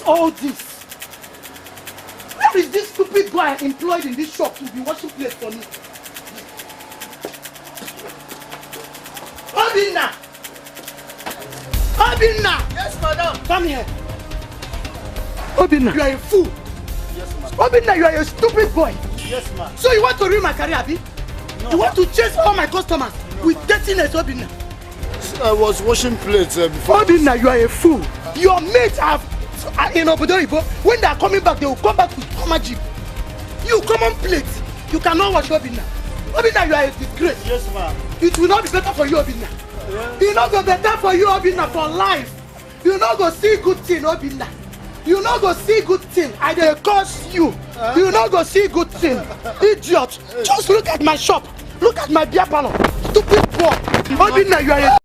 all this? Where is this stupid boy employed in this shop to be washing plates for me? Obinna! Obinna! Yes, madam. Come here. Obinna, you are a fool. Yes, ma'am. Obinna, you are a stupid boy. Yes, ma'am. So you want to ruin my career, Abi? No, you want to chase all my customers with dirtiness, Obinna? I was washing plates before. Obinna, you are a fool. Your mates have in Obodoribo, when they are coming back, they will come back with common jeep. You common plates, you cannot wash Obinna. Obinna, you are a disgrace. Yes, ma'am. It will not be better for you, Obinna. It will not go better for you, Obinna, for life. You will not go see good thing, Obinna. You will not go see good thing. I dey curse you. You will not go see good thing. Idiot. Just look at my shop. Look at my beer parlor. Stupid boy. Obinna, you are a